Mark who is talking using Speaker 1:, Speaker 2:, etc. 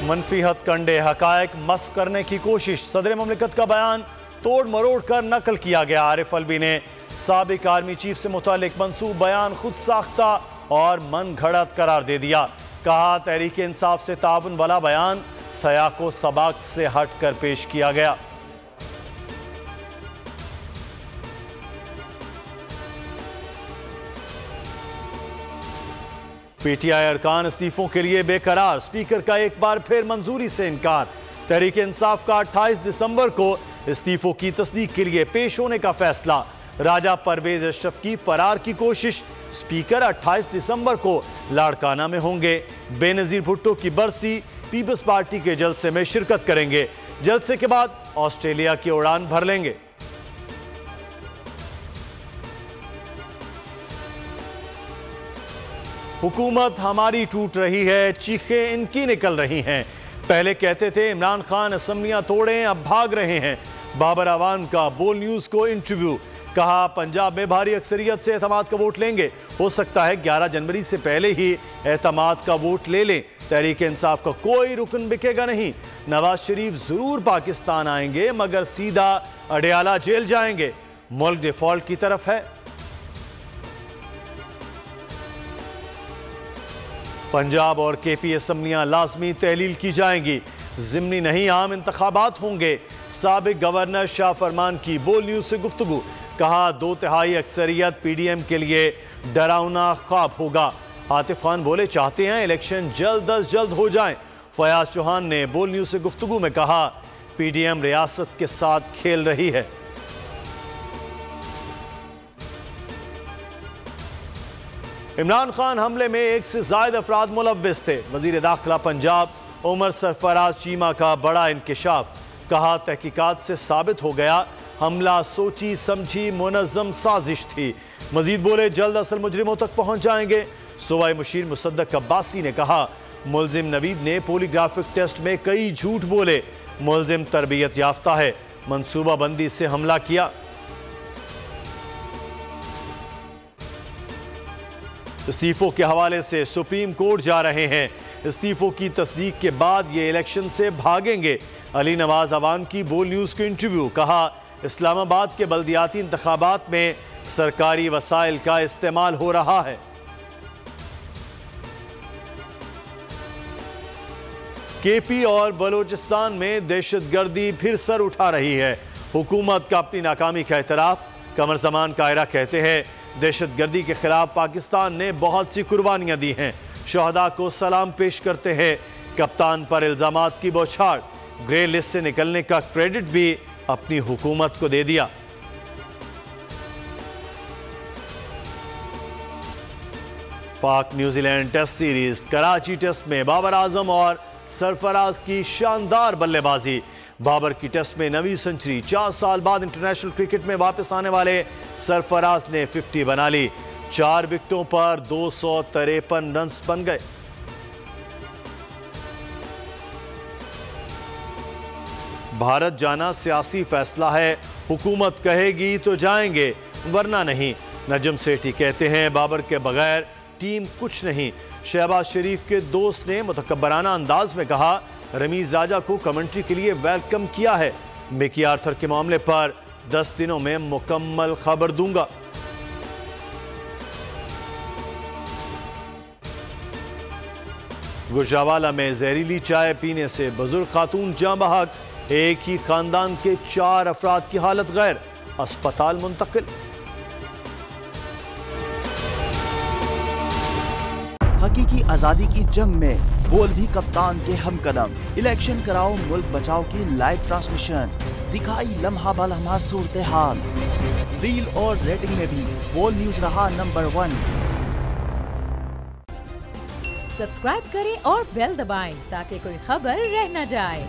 Speaker 1: मनफी हथकंडे हकायक मस्क करने की कोशिश, सदर ममलिकत का बयान तोड़ मरोड़ कर नकल किया गया। आरिफ अलवी ने साबिक आर्मी चीफ से मुतालिक मंसूब बयान खुद साख्ता और मन घड़त करार दे दिया। कहा तहरीक इंसाफ से ताउन वाला बयान सयाको सबाक से हट कर पेश किया गया। पीटीआई अरकान इस्तीफों के लिए बेकरार, स्पीकर का एक बार फिर मंजूरी से इनकार। तहरीक इंसाफ का 28 दिसंबर को इस्तीफों की तस्दीक के लिए पेश होने का फैसला। राजा परवेज अशरफ की फरार की कोशिश, स्पीकर 28 दिसंबर को लाड़काना में होंगे। बेनजीर भुट्टो की बरसी, पीपल्स पार्टी के जलसे में शिरकत करेंगे। जलसे के बाद ऑस्ट्रेलिया की उड़ान भर लेंगे। हुकूमत हमारी टूट रही है, चीखें इनकी निकल रही हैं। पहले कहते थे इमरान खान असम्बलियां तोड़ें, अब भाग रहे हैं। बाबर अवान का बोल न्यूज को इंटरव्यू, कहा पंजाब में भारी अक्सरियत से एतमाद का वोट लेंगे। हो सकता है 11 जनवरी से पहले ही एतमाद का वोट ले लें। तहरीक इंसाफ का कोई रुकन बिकेगा नहीं। नवाज शरीफ जरूर पाकिस्तान आएंगे मगर सीधा अडयाला जेल जाएंगे। मुल्क डिफॉल्ट की तरफ है। पंजाब और केपी असम्बलियां लाजमी तहलील की जाएंगी। जिमनी नहीं आम इंतखाबात होंगे। साबिक गवर्नर शाह फरमान की बोल न्यूज से गुफ्तगू, कहा 2/3 अक्सरियत पीडीएम के लिए डरावना ख्वाब होगा। आतिफ खान बोले चाहते हैं इलेक्शन जल्द अज जल्द हो जाएं। फयाज चौहान ने बोल न्यूज से गुफ्तगू में कहा पीडीएम रियासत के साथ खेल रही है। इमरान खान हमले में 1 से ज्यादा अफराद मुलव्विस थे। वजीर दाखिला पंजाब उमर सरफराज चीमा का बड़ा इंकिशाफ, कहा तहकीकात से साबित हो गया हमला सोची समझी मुनज़्ज़म साजिश थी। मजीद बोले जल्द असल मुजरिमों तक पहुंच जाएंगे। सूबाई मुशीर मुसद्दक अब्बासी ने कहा मुलजिम नवीद ने पोलीग्राफिक टेस्ट में कई झूठ बोले। मुलजिम तरबियत याफ्ता है, मनसूबाबंदी से हमला किया। इस्तीफों के हवाले से सुप्रीम कोर्ट जा रहे हैं। इस्तीफों की तस्दीक के बाद ये इलेक्शन से भागेंगे। अली नवाज अवान की बोल न्यूज को इंटरव्यू, कहा इस्लामाबाद के बल्दियाती इंतखाबात में सरकारी वसाइल का इस्तेमाल हो रहा है। केपी और बलोचिस्तान में दहशतगर्दी फिर सर उठा रही है। हुकूमत का अपनी नाकामी का एतराफ। कमर जमान कायरा कहते हैं दहशतगर्दी के खिलाफ पाकिस्तान ने बहुत सी कुर्बानियां दी हैं। शहदा को सलाम पेश करते हैं। कप्तान पर इल्जामात की बौछार, ग्रे लिस्ट से निकलने का क्रेडिट भी अपनी हुकूमत को दे दिया। Pak New Zealand test series, Karachi test में बाबर आजम और सरफराज की शानदार बल्लेबाजी। बाबर की टेस्ट में नवी सेंचुरी, 4 साल बाद इंटरनेशनल क्रिकेट में वापस आने वाले सरफराज ने 50 बना ली। 4 विकेटों पर 253 रन बन गए। भारत जाना सियासी फैसला है, हुकूमत कहेगी तो जाएंगे वरना नहीं। नजम सेठी कहते हैं बाबर के बगैर टीम कुछ नहीं। शहबाज शरीफ के दोस्त ने मुतकब्बराना अंदाज में कहा रमीज राजा को कमेंट्री के लिए वेलकम किया है। मिकी आर्थर के मामले पर 10 दिनों में मुकम्मल खबर दूंगा। गुजरावाला में जहरीली चाय पीने से बुजुर्ग खातून जाँ बहक। एक ही खानदान के 4 अफराद की हालत गैर, अस्पताल मुंतकिल।
Speaker 2: हकीकी आजादी की जंग में बोल भी कप्तान के हमकदम। इलेक्शन कराओ मुल्क बचाओ की लाइव ट्रांसमिशन, दिखाई लम्हा बलम्हा सूरत हाल। रील और रेटिंग में भी बोल न्यूज रहा नंबर 1।
Speaker 3: सब्सक्राइब करें और बेल दबाएं ताकि कोई खबर रह न जाए।